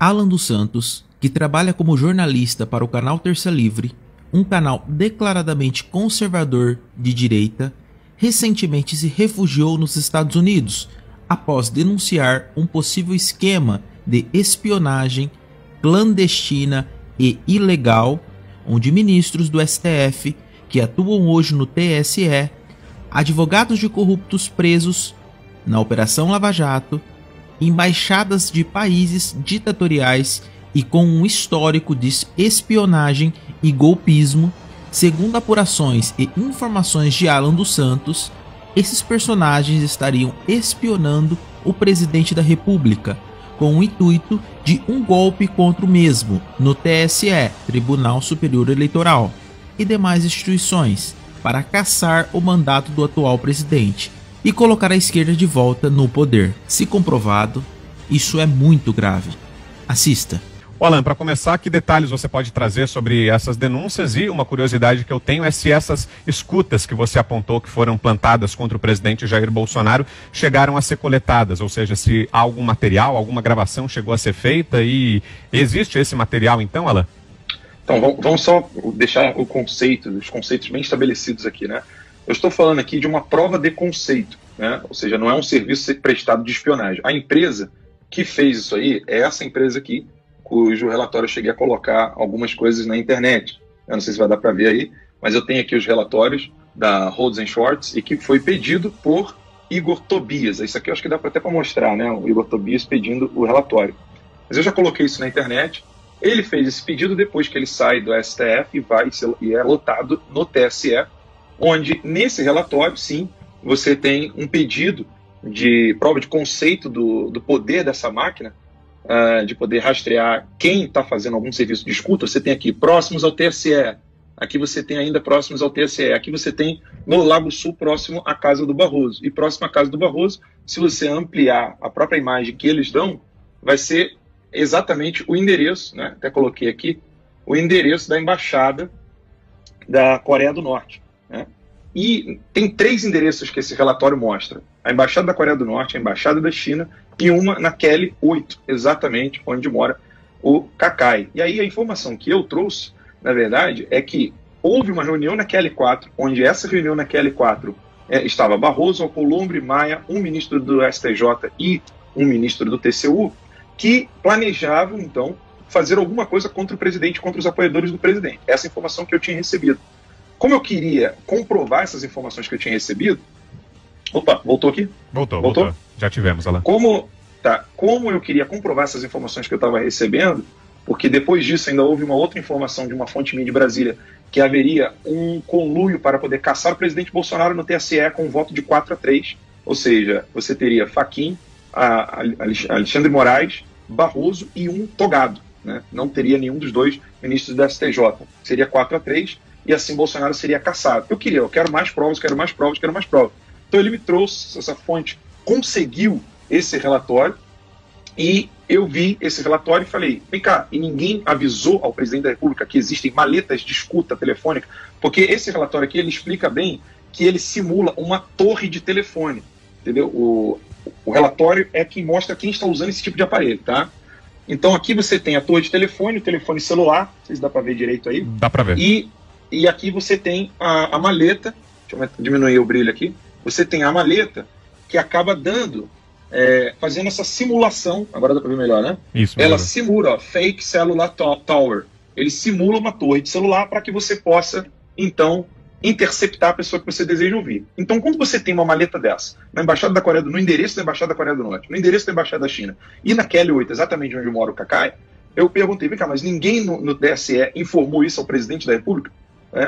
Alan dos Santos, que trabalha como jornalista para o canal Terça Livre, um canal declaradamente conservador de direita, recentemente se refugiou nos Estados Unidos após denunciar um possível esquema de espionagem clandestina e ilegal, onde ministros do STF, que atuam hoje no TSE, advogados de corruptos presos na Operação Lava Jato, embaixadas de países ditatoriais e com um histórico de espionagem e golpismo, segundo apurações e informações de Alan dos Santos, esses personagens estariam espionando o presidente da República, com o intuito de um golpe contra o mesmo no TSE, Tribunal Superior Eleitoral, e demais instituições, para caçar o mandato do atual presidente e colocar a esquerda de volta no poder. Se comprovado, isso é muito grave. Assista. Alan, para começar, que detalhes você pode trazer sobre essas denúncias? E uma curiosidade que eu tenho é se essas escutas que você apontou que foram plantadas contra o presidente Jair Bolsonaro chegaram a ser coletadas, ou seja, se há algum material, alguma gravação chegou a ser feita e existe esse material então, Alan? Então, vamos só deixar os conceitos bem estabelecidos aqui, né? Eu estou falando aqui de uma prova de conceito, né? Ou seja, não é um serviço prestado de espionagem. A empresa que fez isso aí é essa empresa aqui, cujo relatório eu cheguei a colocar algumas coisas na internet. Eu não sei se vai dar para ver aí, mas eu tenho aqui os relatórios da Rhodes & Schwartz e que foi pedido por Igor Tobias. Isso aqui eu acho que dá até para mostrar, né? O Igor Tobias pedindo o relatório. Mas eu já coloquei isso na internet. Ele fez esse pedido depois que ele sai do STF e é lotado no TSE, onde nesse relatório, sim, você tem um pedido de prova de conceito do poder dessa máquina, de poder rastrear quem está fazendo algum serviço de escuta. Você tem aqui próximos ao TSE, aqui você tem ainda próximos ao TSE, aqui você tem no Lago Sul próximo à Casa do Barroso. E próximo à Casa do Barroso, se você ampliar a própria imagem que eles dão, vai ser exatamente o endereço, né? Até coloquei aqui, o endereço da embaixada da Coreia do Norte, né? E tem 3 endereços que esse relatório mostra: a embaixada da Coreia do Norte, a embaixada da China e uma na Kelly 8, exatamente onde mora o Kakai. E aí a informação que eu trouxe, na verdade, é que houve uma reunião na Kelly 4, onde essa reunião na Kelly 4 estava Barroso, Alcolumbre, Maia, um ministro do STJ e um ministro do TCU, que planejavam, então, fazer alguma coisa contra o presidente, contra os apoiadores do presidente. Essa informação que eu tinha recebido. Como eu queria comprovar essas informações que eu tinha recebido... Opa, voltou aqui? Voltou. Já tivemos, Alan. Como eu queria comprovar essas informações que eu estava recebendo, porque depois disso ainda houve uma outra informação de uma fonte minha de Brasília, que haveria um conluio para poder caçar o presidente Bolsonaro no TSE com um voto de 4-3, ou seja, você teria Fachin, Alexandre Moraes, Barroso e um togado, né? Não teria nenhum dos 2 ministros do STJ. Seria 4-3 e assim Bolsonaro seria caçado. Eu quero mais provas, quero mais provas, quero mais provas. Então ele me trouxe, essa fonte conseguiu esse relatório e eu vi esse relatório e falei, vem cá, e ninguém avisou ao presidente da República que existem maletas de escuta telefônica, porque esse relatório aqui ele explica bem que ele simula uma torre de telefone, entendeu? O relatório é que mostra quem está usando esse tipo de aparelho, tá? Então aqui você tem a torre de telefone, o telefone celular, não sei se dá para ver direito aí. Dá para ver. E aqui você tem a maleta, deixa eu diminuir o brilho aqui, você tem a maleta que acaba dando, fazendo essa simulação, agora dá para ver melhor, né? Isso. Ela simula, fake cellular tower, ele simula uma torre de celular para que você possa, então, interceptar a pessoa que você deseja ouvir. Então, quando você tem uma maleta dessa, na embaixada da Coreia no endereço da embaixada da Coreia do Norte, no endereço da embaixada da China e na Kelly 8, exatamente onde mora o Kakai, eu perguntei, vem cá, mas ninguém no TSE informou isso ao presidente da República?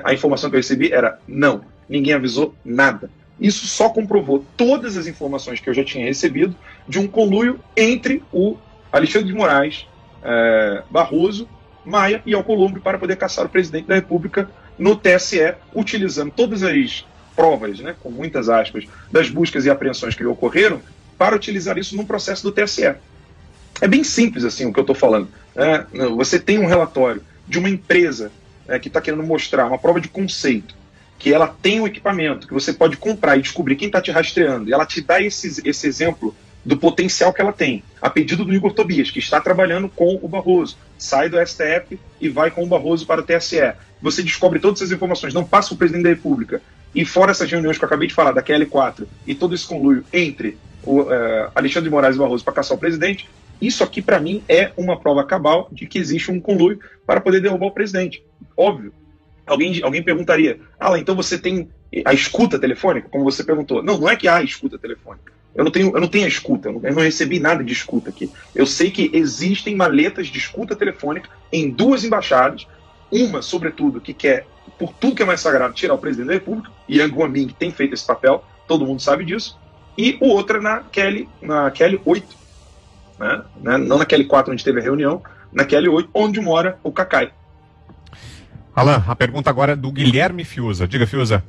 A informação que eu recebi era não, ninguém avisou nada. Isso só comprovou todas as informações que eu já tinha recebido de um conluio entre o Alexandre de Moraes, Barroso, Maia e Alcolumbre para poder caçar o presidente da República no TSE, utilizando todas as provas, né, com muitas aspas, das buscas e apreensões que ocorreram, para utilizar isso num processo do TSE. É bem simples assim o que eu estou falando. Você tem um relatório de uma empresa que está querendo mostrar uma prova de conceito, que ela tem um equipamento que você pode comprar e descobrir quem está te rastreando, e ela te dá esse exemplo do potencial que ela tem, a pedido do Igor Tobias, que está trabalhando com o Barroso, sai do STF e vai com o Barroso para o TSE. Você descobre todas essas informações, não passa o presidente da República, e fora essas reuniões que eu acabei de falar, da QL4, e todo esse conluio entre o Alexandre de Moraes e o Barroso para caçar o presidente, isso aqui, para mim, é uma prova cabal de que existe um conluio para poder derrubar o presidente. Óbvio. Alguém perguntaria, então você tem a escuta telefônica, como você perguntou. Não é que há escuta telefônica. Eu não tenho a escuta, eu não recebi nada de escuta aqui. Eu sei que existem maletas de escuta telefônica em 2 embaixadas, uma, sobretudo, que quer, por tudo que é mais sagrado, tirar o presidente da República, e Yang Guangming tem feito esse papel, todo mundo sabe disso, e o outro na QL 8, né? Não na QL 4, onde teve a reunião, na QL 8, onde mora o Cacai. Alan, a pergunta agora é do Guilherme Fiuza. Diga, Fiuza.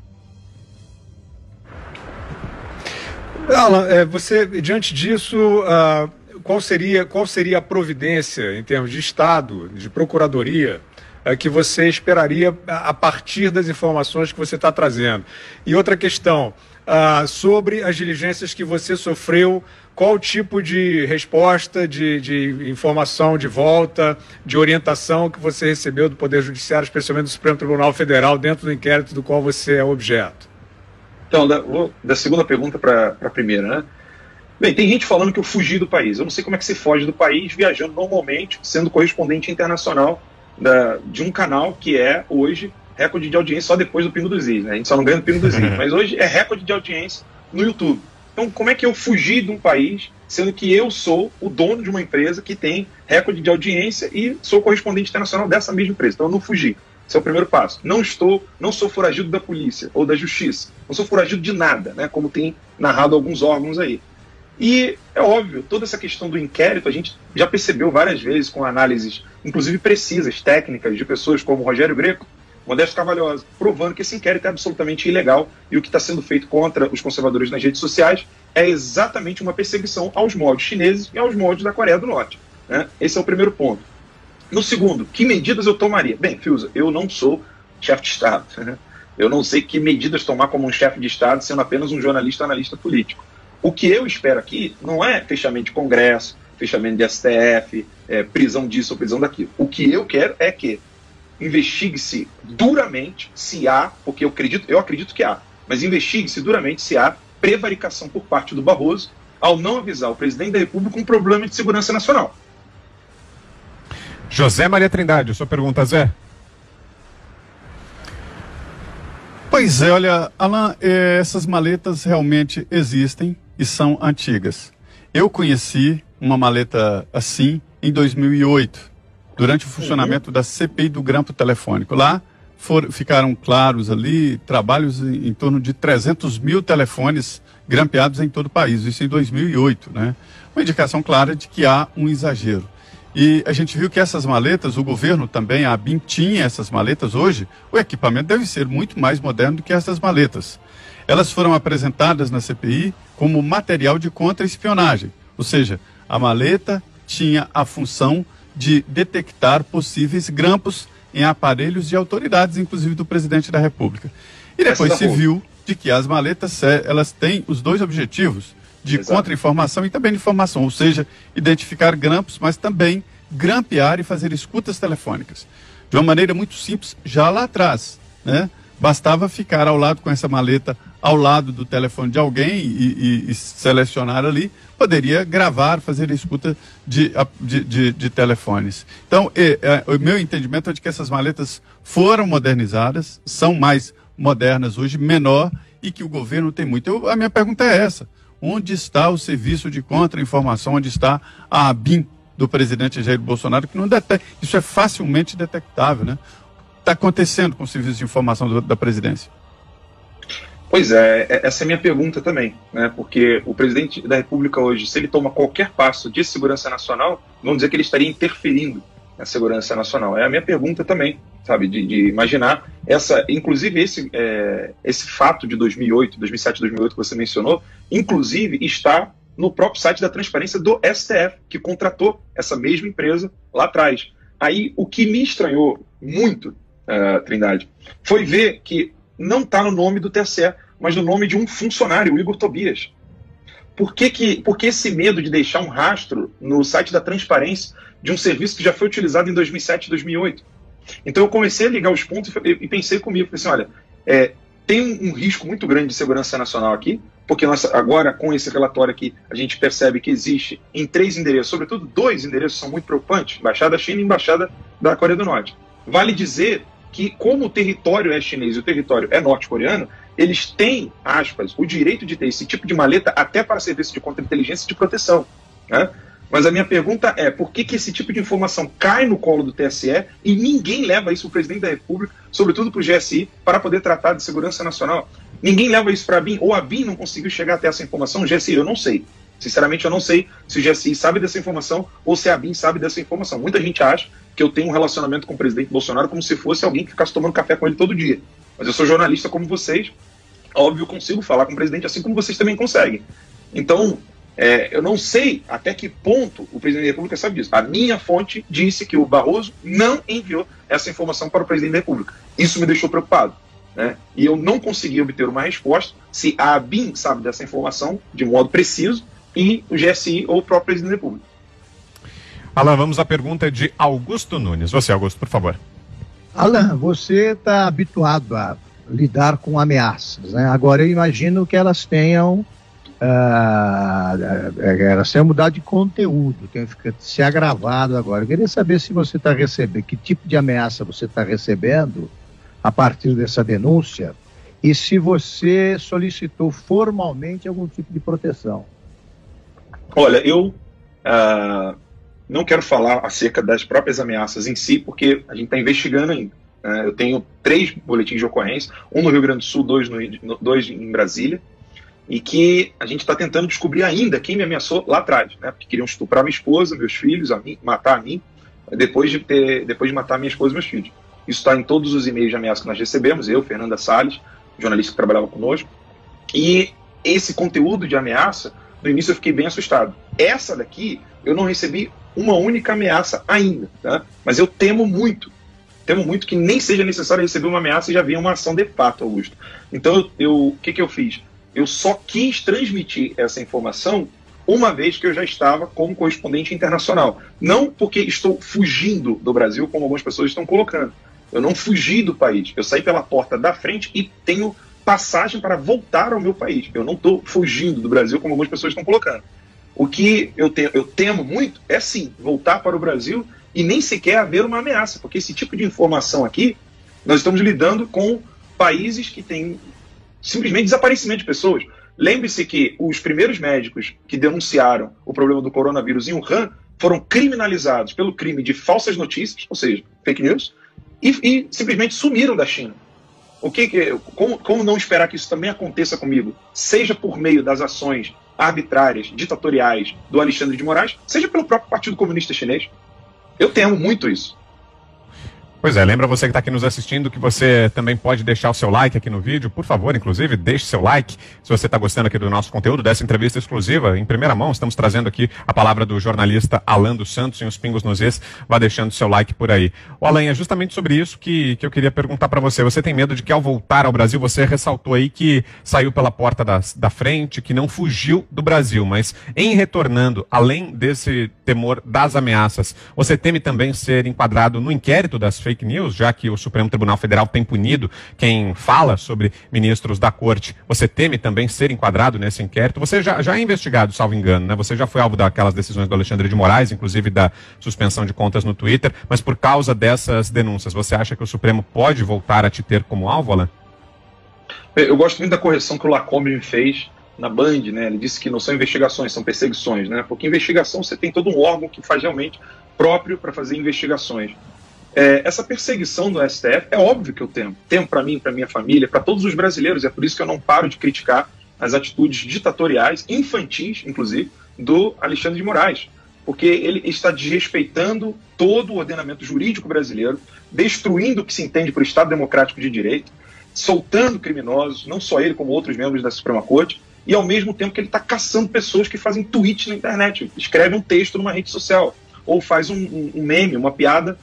Alan, você, diante disso, qual seria a providência em termos de Estado, de Procuradoria, que você esperaria a partir das informações que você está trazendo? E outra questão, sobre as diligências que você sofreu, qual tipo de resposta, de informação de volta, de orientação que você recebeu do Poder Judiciário, especialmente do Supremo Tribunal Federal, dentro do inquérito do qual você é objeto? Então, da segunda pergunta para a primeira, né? Bem, tem gente falando que eu fugi do país. Eu não sei como é que se foge do país viajando normalmente, sendo correspondente internacional de um canal que é, hoje, recorde de audiência só depois do Pingo dos Is, né? A gente só não ganha do Pingo dos Is, mas hoje é recorde de audiência no YouTube. Então, como é que eu fugi de um país, sendo que eu sou o dono de uma empresa que tem recorde de audiência e sou correspondente internacional dessa mesma empresa? Então, eu não fugi. Esse é o primeiro passo. Não sou foragido da polícia ou da justiça. Não sou foragido de nada, né? Como tem narrado alguns órgãos aí. E é óbvio, toda essa questão do inquérito a gente já percebeu várias vezes com análises, inclusive precisas, técnicas, de pessoas como Rogério Greco, Modesto Carvalhosa, provando que esse inquérito é absolutamente ilegal e o que está sendo feito contra os conservadores nas redes sociais é exatamente uma perseguição aos moldes chineses e aos moldes da Coreia do Norte, né? Esse é o primeiro ponto. No segundo, que medidas eu tomaria? Bem, Fiuza, eu não sou chefe de Estado, né? Eu não sei que medidas tomar como um chefe de Estado sendo apenas um jornalista, analista político. O que eu espero aqui não é fechamento de Congresso, fechamento de STF, prisão disso ou prisão daquilo. O que eu quero é que investigue-se duramente se há, porque eu acredito que há, mas investigue-se duramente se há prevaricação por parte do Barroso ao não avisar o presidente da República um problema de segurança nacional. José Maria Trindade, sua pergunta, Zé? Pois é, olha, Alan, essas maletas realmente existem e são antigas. Eu conheci uma maleta assim em 2008, durante o funcionamento da CPI do grampo telefônico. Lá ficaram claros ali trabalhos em torno de 300 mil telefones grampeados em todo o país, isso em 2008, né? Uma indicação clara de que há um exagero. E a gente viu que essas maletas, o governo também, a ABIN, tinha essas maletas. Hoje, o equipamento deve ser muito mais moderno do que essas maletas. Elas foram apresentadas na CPI como material de contra-espionagem. Ou seja, a maleta tinha a função de detectar possíveis grampos em aparelhos de autoridades, inclusive do presidente da República. E depois se viu de que as maletas, elas têm os dois objetivos, de contra-informação e também de informação, ou seja, identificar grampos, mas também grampear e fazer escutas telefônicas. De uma maneira muito simples, já lá atrás, né? Bastava ficar ao lado com essa maleta, ao lado do telefone de alguém e selecionar ali, poderia gravar, fazer a escuta de telefones. Então, o meu entendimento é de que essas maletas foram modernizadas, são mais modernas hoje, menor, e que o governo tem muito. A minha pergunta é essa: onde está o serviço de contra-informação, onde está a ABIN do presidente Jair Bolsonaro, que não detecta? Isso é facilmente detectável, né? Está acontecendo com o serviço de informação da presidência? Pois é, essa é a minha pergunta também, né? Porque o presidente da República hoje, se ele toma qualquer passo de segurança nacional, vamos dizer que ele estaria interferindo na segurança nacional. É a minha pergunta também, sabe, de imaginar inclusive esse fato de 2007, 2008 que você mencionou, inclusive está no próprio site da transparência do STF, que contratou essa mesma empresa lá atrás. Aí, o que me estranhou muito, Trindade, foi ver que não está no nome do TSE, mas no nome de um funcionário, o Igor Tobias. Por que esse medo de deixar um rastro no site da transparência de um serviço que já foi utilizado em 2007 e 2008? Então eu comecei a ligar os pontos e pensei comigo, falei assim, olha, tem um risco muito grande de segurança nacional aqui, porque nós, agora com esse relatório aqui a gente percebe que existe em 3 endereços, sobretudo 2 endereços são muito preocupantes, Embaixada da China e Embaixada da Coreia do Norte. Vale dizer que como o território é chinês e o território é norte-coreano, eles têm, aspas, o direito de ter esse tipo de maleta até para serviço de contra-inteligência e de proteção, né? Mas a minha pergunta é, por que esse tipo de informação cai no colo do TSE e ninguém leva isso para o presidente da República, sobretudo para o GSI, para poder tratar de segurança nacional? Ninguém leva isso para a BIM, ou a BIM não conseguiu chegar até essa informação, o GSI, eu não sei. Sinceramente, eu não sei se o GSI sabe dessa informação ou se a BIM sabe dessa informação. Muita gente acha que eu tenho um relacionamento com o presidente Bolsonaro como se fosse alguém que ficasse tomando café com ele todo dia. Mas eu sou jornalista como vocês, óbvio, consigo falar com o presidente assim como vocês também conseguem. Então, eu não sei até que ponto o presidente da República sabe disso. A minha fonte disse que o Barroso não enviou essa informação para o presidente da República. Isso me deixou preocupado, né? E eu não consegui obter uma resposta se a ABIN sabe dessa informação de modo preciso e o GSI ou o próprio presidente da República. Alan, vamos à pergunta de Augusto Nunes. Você, Augusto, por favor. Alan, você está habituado a lidar com ameaças, né? Agora eu imagino que elas tenham mudado de conteúdo, tem que se agravado agora. Eu queria saber se você está recebendo, que tipo de ameaça você está recebendo a partir dessa denúncia e se você solicitou formalmente algum tipo de proteção. Olha, eu não quero falar acerca das próprias ameaças em si, porque a gente está investigando ainda. Eu tenho 3 boletins de ocorrência, um no Rio Grande do Sul, 2 em Brasília, e que a gente está tentando descobrir ainda quem me ameaçou lá atrás, né? Porque queriam estuprar minha esposa, meus filhos, matar a mim, depois de matar minha esposa e meus filhos. Isso está em todos os e-mails de ameaça que nós recebemos, eu, Fernanda Salles, jornalista que trabalhava conosco, e esse conteúdo de ameaça, no início eu fiquei bem assustado. Essa daqui, eu não recebi uma única ameaça ainda, tá? Mas eu temo muito que nem seja necessário receber uma ameaça e já venha uma ação de fato, Augusto. Então, o que eu fiz? Eu só quis transmitir essa informação uma vez que eu já estava como correspondente internacional. Não porque estou fugindo do Brasil, como algumas pessoas estão colocando. Eu não fugi do país. Eu saí pela porta da frente e tenho passagem para voltar ao meu país. Eu não estou fugindo do Brasil, como algumas pessoas estão colocando. O que eu temo muito é, sim, voltar para o Brasil e nem sequer haver uma ameaça, porque esse tipo de informação aqui, nós estamos lidando com países que têm simplesmente desaparecimento de pessoas. Lembre-se que os primeiros médicos que denunciaram o problema do coronavírus em Wuhan foram criminalizados pelo crime de falsas notícias, ou seja, fake news, e simplesmente sumiram da China. Como não esperar que isso também aconteça comigo, seja por meio das ações arbitrárias, ditatoriais do Alexandre de Moraes, seja pelo próprio Partido Comunista Chinês? Eu temo muito isso. Pois é, lembra você que está aqui nos assistindo que você também pode deixar o seu like aqui no vídeo. Por favor, inclusive, deixe seu like se você está gostando aqui do nosso conteúdo, dessa entrevista exclusiva em primeira mão. Estamos trazendo aqui a palavra do jornalista Alan dos Santos em Os Pingos nos Is. Vá deixando seu like por aí. O Alan, é justamente sobre isso que eu queria perguntar para você. Você tem medo de que ao voltar ao Brasil, você ressaltou aí que saiu pela porta da frente, que não fugiu do Brasil, mas em retornando, além desse temor das ameaças, você teme também ser enquadrado no inquérito das fake news, já que o Supremo Tribunal Federal tem punido quem fala sobre ministros da corte. Você teme também ser enquadrado nesse inquérito? Você já é investigado, salvo engano, né? Você já foi alvo daquelas decisões do Alexandre de Moraes, inclusive da suspensão de contas no Twitter, mas por causa dessas denúncias, você acha que o Supremo pode voltar a te ter como alvo, Alan? Eu gosto muito da correção que o Lacombe me fez na Band, né? Ele disse que não são investigações, são perseguições, né? Porque investigação você tem todo um órgão que faz realmente próprio para fazer investigações. Essa perseguição do STF, é óbvio que eu temo. Temo para mim, para minha família, para todos os brasileiros. É por isso que eu não paro de criticar as atitudes ditatoriais, infantis, inclusive, do Alexandre de Moraes. Porque ele está desrespeitando todo o ordenamento jurídico brasileiro, destruindo o que se entende por Estado Democrático de Direito, soltando criminosos, não só ele, como outros membros da Suprema Corte, e ao mesmo tempo que ele está caçando pessoas que fazem tweet na internet, escreve um texto numa rede social, ou faz um meme, uma piada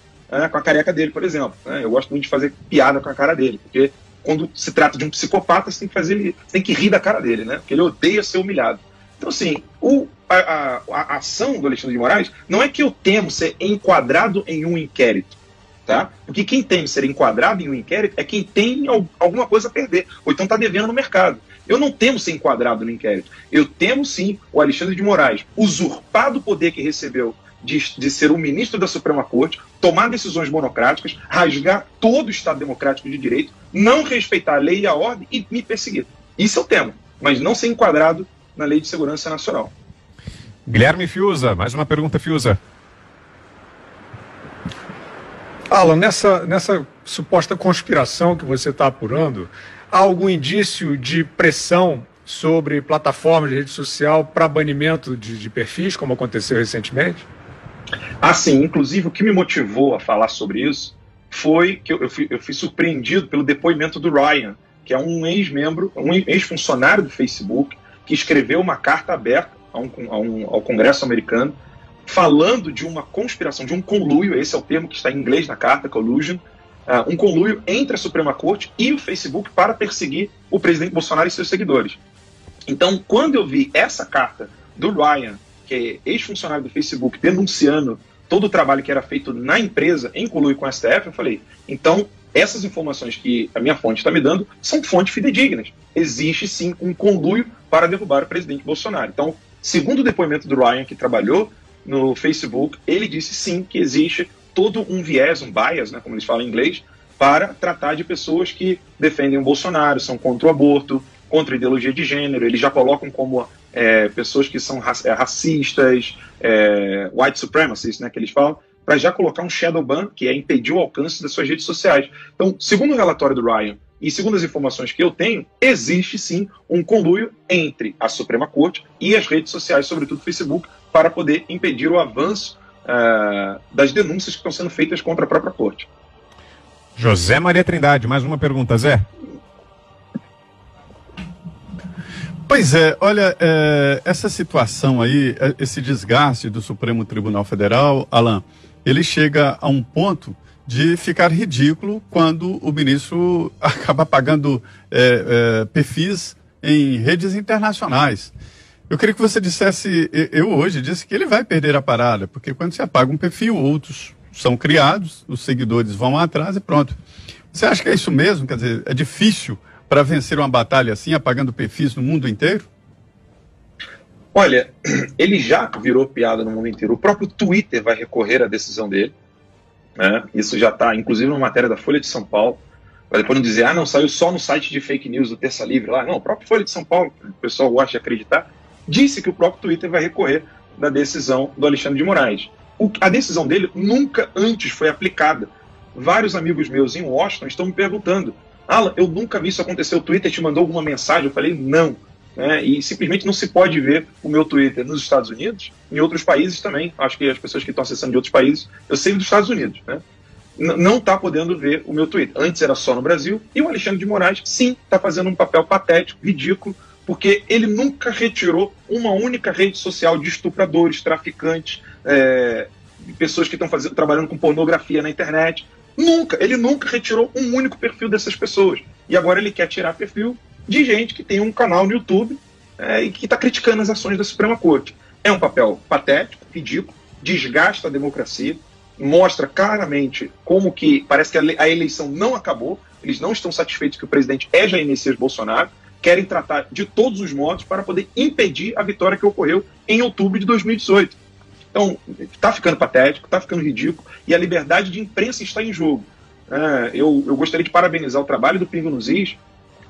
com a careca dele, por exemplo. Eu gosto muito de fazer piada com a cara dele, porque quando se trata de um psicopata, você tem que rir da cara dele, né? Porque ele odeia ser humilhado. Então, assim, a ação do Alexandre de Moraes não é que eu temo ser enquadrado em um inquérito, tá? Porque quem teme ser enquadrado em um inquérito é quem tem alguma coisa a perder, ou então está devendo no mercado. Eu não temo ser enquadrado no inquérito. Eu temo, sim, o Alexandre de Moraes usurpar do poder que recebeu de ser o ministro da Suprema Corte, tomar decisões monocráticas, rasgar todo o Estado democrático de direito, não respeitar a lei e a ordem e me perseguir. Isso eu temo, mas não ser enquadrado na Lei de Segurança Nacional. Guilherme Fiuza, mais uma pergunta, Fiuza. Alan, nessa suposta conspiração que você está apurando, há algum indício de pressão sobre plataformas de rede social para banimento de perfis, como aconteceu recentemente? Ah, sim. Inclusive, o que me motivou a falar sobre isso foi que eu fui surpreendido pelo depoimento do Ryan, que é um ex-membro, um ex-funcionário do Facebook, que escreveu uma carta aberta ao Congresso americano, falando de uma conspiração, de um conluio, esse é o termo que está em inglês na carta, collusion, um conluio entre a Suprema Corte e o Facebook para perseguir o presidente Bolsonaro e seus seguidores. Então, quando eu vi essa carta do Ryan, que é ex-funcionário do Facebook, denunciando todo o trabalho que era feito na empresa em conluio com o STF, eu falei, então, essas informações que a minha fonte está me dando são fontes fidedignas. Existe, sim, um conluio para derrubar o presidente Bolsonaro. Então, segundo o depoimento do Ryan, que trabalhou no Facebook, ele disse, sim, que existe todo um viés, um bias, né, como eles falam em inglês, para tratar de pessoas que defendem o Bolsonaro, são contra o aborto, contra a ideologia de gênero. Eles já colocam como pessoas que são racistas, white supremacists, né, que eles falam, para já colocar um shadow ban, que é impedir o alcance das suas redes sociais. Então, segundo o relatório do Ryan e segundo as informações que eu tenho, existe sim um conluio entre a Suprema Corte e as redes sociais, sobretudo o Facebook, para poder impedir o avanço das denúncias que estão sendo feitas contra a própria Corte. José Maria Trindade, mais uma pergunta, Zé. Pois é, olha, essa situação aí, esse desgaste do Supremo Tribunal Federal, Alan, ele chega a um ponto de ficar ridículo quando o ministro acaba pagando perfis em redes internacionais. Eu queria que você dissesse, eu hoje disse que ele vai perder a parada, porque quando você apaga um perfil, outros são criados, os seguidores vão atrás e pronto. Você acha que é isso mesmo? Quer dizer, é difícil para vencer uma batalha assim, apagando perfis no mundo inteiro? Olha, ele já virou piada no mundo inteiro. O próprio Twitter vai recorrer à decisão dele. Né? Isso já está, inclusive, numa matéria da Folha de São Paulo. Para depois não dizer, não, saiu só no site de fake news do Terça Livre lá. Não, o próprio Folha de São Paulo, o pessoal gosta de acreditar, disse que o próprio Twitter vai recorrer da decisão do Alexandre de Moraes. A decisão dele nunca antes foi aplicada. Vários amigos meus em Washington estão me perguntando, Alan, eu nunca vi isso acontecer, o Twitter te mandou alguma mensagem? Eu falei, não. E simplesmente não se pode ver o meu Twitter nos Estados Unidos, em outros países também. Acho que as pessoas que estão acessando de outros países, eu sei dos Estados Unidos, né? Não está podendo ver o meu Twitter. Antes era só no Brasil, e o Alexandre de Moraes, sim, está fazendo um papel patético, ridículo, porque ele nunca retirou uma única rede social de estupradores, traficantes, pessoas que estão trabalhando com pornografia na internet. Ele nunca retirou um único perfil dessas pessoas. E agora ele quer tirar perfil de gente que tem um canal no YouTube e que está criticando as ações da Suprema Corte. É um papel patético, ridículo, desgasta a democracia, mostra claramente como que parece que a eleição não acabou, eles não estão satisfeitos que o presidente é Jair Messias Bolsonaro, querem tratar de todos os modos para poder impedir a vitória que ocorreu em outubro de 2018. Então, está ficando patético, está ficando ridículo, e a liberdade de imprensa está em jogo. Eu gostaria de parabenizar o trabalho do Pingo nos Is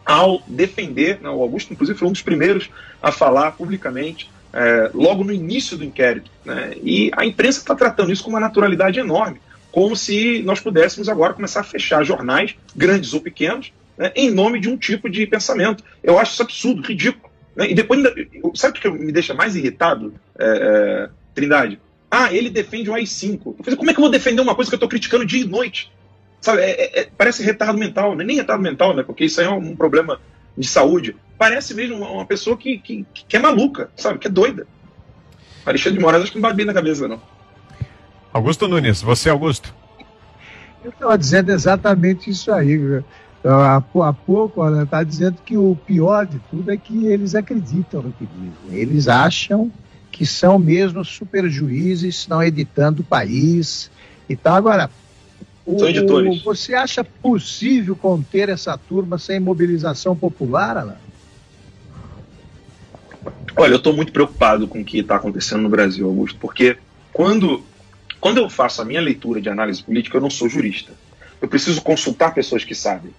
ao defender, o Augusto, inclusive, foi um dos primeiros a falar publicamente, logo no início do inquérito. E a imprensa está tratando isso com uma naturalidade enorme, como se nós pudéssemos agora começar a fechar jornais, grandes ou pequenos, em nome de um tipo de pensamento. Eu acho isso absurdo, ridículo. E depois, sabe o que me deixa mais irritado, Trindade? Ele defende o AI-5. Eu falei, como é que eu vou defender uma coisa que eu estou criticando dia e noite? Sabe, parece retardo mental, nem retardo mental, né? Porque isso aí é um problema de saúde. Parece mesmo uma pessoa que é maluca, sabe? Que é doida. Alexandre de Moraes acho que não bate bem na cabeça, não. Augusto Nunes, você, Augusto? Eu estava dizendo exatamente isso aí. Há pouco ela está dizendo que o pior de tudo é que eles acreditam no que dizem. Eles acham que são mesmo super juízes, estão editando o país e tal. Agora, são editores. Você acha possível conter essa turma sem mobilização popular, Alan? Olha, eu estou muito preocupado com o que está acontecendo no Brasil, Augusto, porque quando eu faço a minha leitura de análise política, eu não sou jurista. Eu preciso consultar pessoas que sabem.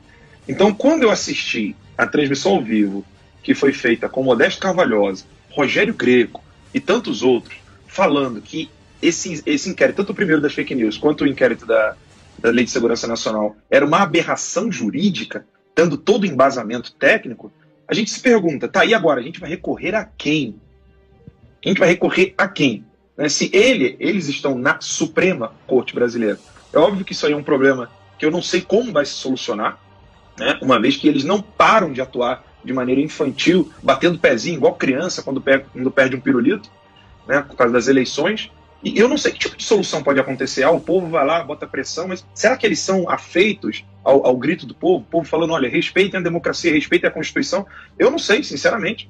Então, quando eu assisti a transmissão ao vivo, que foi feita com Modesto Carvalhosa, Rogério Greco e tantos outros, falando que esse inquérito, tanto o primeiro das fake news quanto o inquérito da Lei de Segurança Nacional, era uma aberração jurídica, dando todo o embasamento técnico, a gente se pergunta, tá, e agora? A gente vai recorrer a quem? A gente vai recorrer a quem? Se eles estão na Suprema Corte Brasileira, é óbvio que isso aí é um problema que eu não sei como vai se solucionar, né, uma vez que eles não param de atuar de maneira infantil, batendo pezinho, igual criança quando perde um pirulito, né, por causa das eleições. E eu não sei que tipo de solução pode acontecer. O povo vai lá, bota pressão, mas será que eles são afeitos ao grito do povo? O povo falando, olha, respeitem a democracia, respeitem a Constituição. Eu não sei, sinceramente.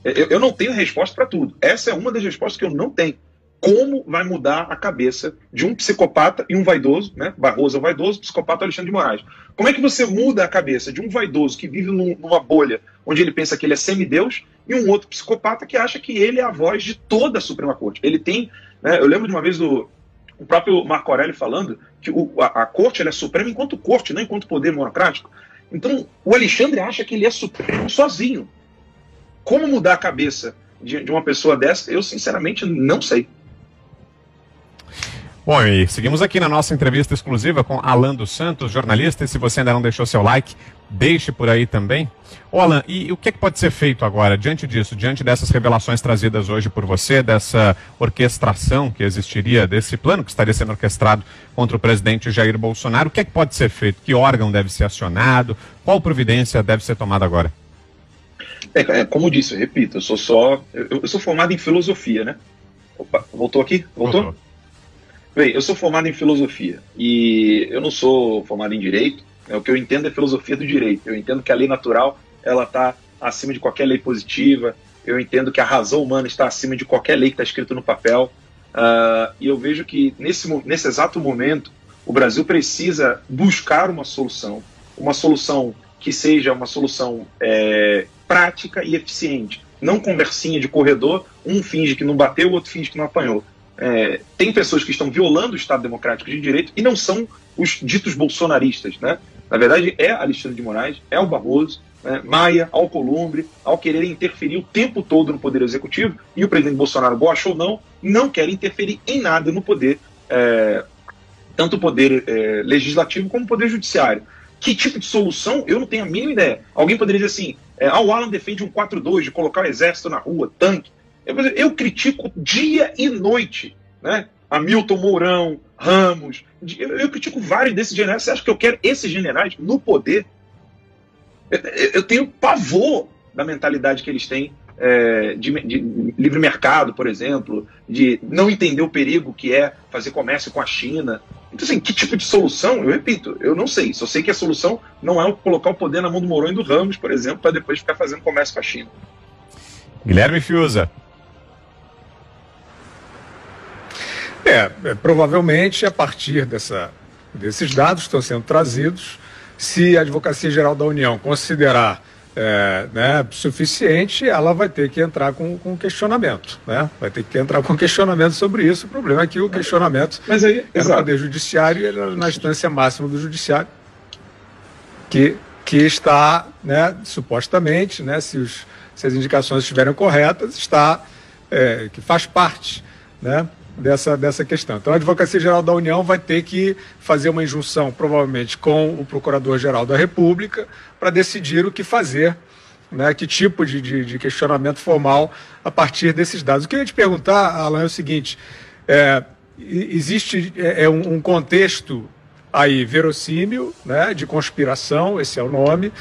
Eu não tenho resposta para tudo. Essa é uma das respostas que eu não tenho. Como vai mudar a cabeça de um psicopata e um vaidoso, né? Barroso é o vaidoso, psicopata é Alexandre de Moraes. Como é que você muda a cabeça de um vaidoso que vive numa bolha onde ele pensa que ele é semideus e um outro psicopata que acha que ele é a voz de toda a Suprema Corte? Ele tem, né, eu lembro de uma vez o próprio Marco Aurélio falando que a Corte ela é suprema enquanto corte, não enquanto poder monocrático. Então o Alexandre acha que ele é supremo sozinho. Como mudar a cabeça de uma pessoa dessa, eu sinceramente não sei. Bom, e seguimos aqui na nossa entrevista exclusiva com Alan dos Santos, jornalista, e se você ainda não deixou seu like, deixe por aí também. Ô Alan, e o que é que pode ser feito agora, diante disso, diante dessas revelações trazidas hoje por você, dessa orquestração que existiria, desse plano que estaria sendo orquestrado contra o presidente Jair Bolsonaro, o que é que pode ser feito? Que órgão deve ser acionado? Qual providência deve ser tomada agora? Como eu disse, eu repito, eu sou formado em filosofia, né? Opa, voltou aqui? Voltou? Bem, eu sou formado em filosofia e eu não sou formado em direito. O que eu entendo é filosofia do direito. Eu entendo que a lei natural ela está acima de qualquer lei positiva. Eu entendo que a razão humana está acima de qualquer lei que está escrito no papel. E eu vejo que nesse exato momento o Brasil precisa buscar uma solução que seja uma solução prática e eficiente. Não conversinha de corredor, um finge que não bateu, o outro finge que não apanhou. Tem pessoas que estão violando o Estado Democrático de Direito e não são os ditos bolsonaristas, né? Na verdade, é Alexandre de Moraes, é o Barroso, né? Maia, Alcolumbre, ao querer interferir o tempo todo no Poder Executivo, e o presidente Bolsonaro, gosta ou não quer interferir em nada no poder, tanto o Poder Legislativo como o Poder Judiciário. Que tipo de solução? Eu não tenho a mínima ideia. Alguém poderia dizer assim, o Alan defende um 4-2, de colocar o exército na rua, tanque. Eu critico dia e noite, né? Hamilton Mourão, Ramos, eu critico vários desses generais. Você acha que eu quero esses generais no poder? Eu tenho pavor da mentalidade que eles têm de livre mercado, por exemplo, de não entender o perigo que é fazer comércio com a China. Então, assim, que tipo de solução? Eu repito, eu não sei. Só sei que a solução não é colocar o poder na mão do Mourão e do Ramos, por exemplo, para depois ficar fazendo comércio com a China. Guilherme Fiuza. Provavelmente a partir desses dados que estão sendo trazidos, se a Advocacia Geral da União considerar suficiente, ela vai ter que entrar com questionamento, né? Vai ter que entrar com questionamento sobre isso. O problema é que o questionamento é no Poder Judiciário e na instância máxima do Judiciário, que está, né, supostamente, né, se as indicações estiverem corretas, que faz parte, né, dessa questão. Então a Advocacia Geral da União vai ter que fazer uma injunção, provavelmente, com o Procurador-Geral da República para decidir o que fazer, né, que tipo de questionamento formal a partir desses dados. O que eu ia te perguntar, Alan, é o seguinte, existe um contexto aí verossímil, né, de conspiração, esse é o nome,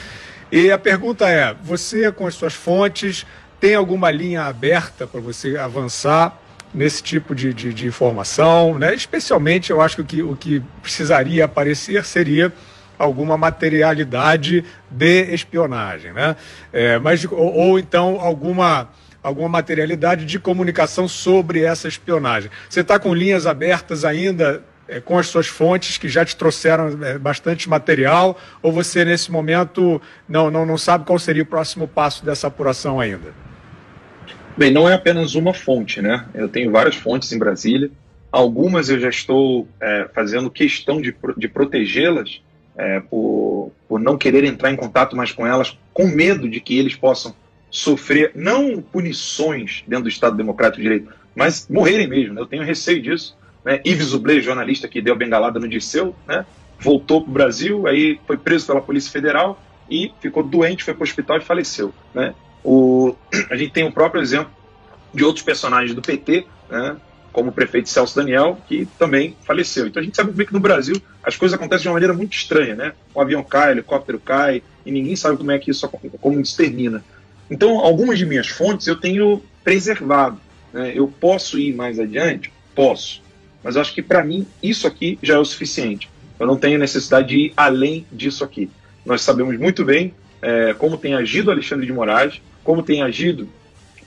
e a pergunta é, você com as suas fontes tem alguma linha aberta para você avançar nesse tipo de informação, né? Especialmente, eu acho que o que precisaria aparecer seria alguma materialidade de espionagem, né? Ou então alguma materialidade de comunicação sobre essa espionagem. Você está com linhas abertas ainda com as suas fontes que já te trouxeram bastante material, ou você nesse momento não sabe qual seria o próximo passo dessa apuração ainda? Bem, não é apenas uma fonte, né? Eu tenho várias fontes em Brasília. Algumas eu já estou fazendo questão de protegê-las por não querer entrar em contato mais com elas, com medo de que eles possam sofrer, não punições dentro do Estado Democrático de Direito, mas morrerem mesmo, né? Eu tenho receio disso. Né? Yves Zublé, jornalista que deu bengalada no Dirceu, né? Voltou para o Brasil, aí foi preso pela Polícia Federal e ficou doente, foi para o hospital e faleceu. Né? A gente tem o próprio exemplo de outros personagens do PT, né? Como o prefeito Celso Daniel, que também faleceu. Então a gente sabe bem que no Brasil as coisas acontecem de uma maneira muito estranha. Né? Um avião cai, um helicóptero cai, e ninguém sabe como isso termina. Então algumas de minhas fontes eu tenho preservado. Né? Eu posso ir mais adiante? Posso. Mas eu acho que, para mim, isso aqui já é o suficiente. Eu não tenho necessidade de ir além disso aqui. Nós sabemos muito bem como tem agido Alexandre de Moraes, como tem agido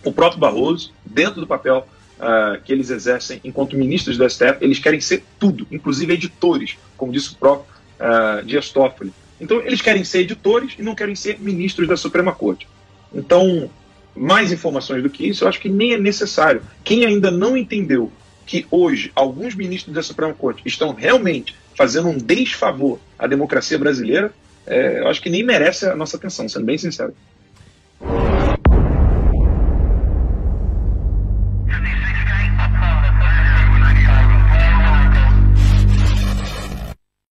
o próprio Barroso, dentro do papel que eles exercem enquanto ministros do STF. Eles querem ser tudo, inclusive editores, como disse o próprio Dias Toffoli. Então, eles querem ser editores e não querem ser ministros da Suprema Corte. Então, mais informações do que isso, eu acho que nem é necessário. Quem ainda não entendeu que hoje alguns ministros da Suprema Corte estão realmente fazendo um desfavor à democracia brasileira, eu acho que nem merece a nossa atenção, sendo bem sincero.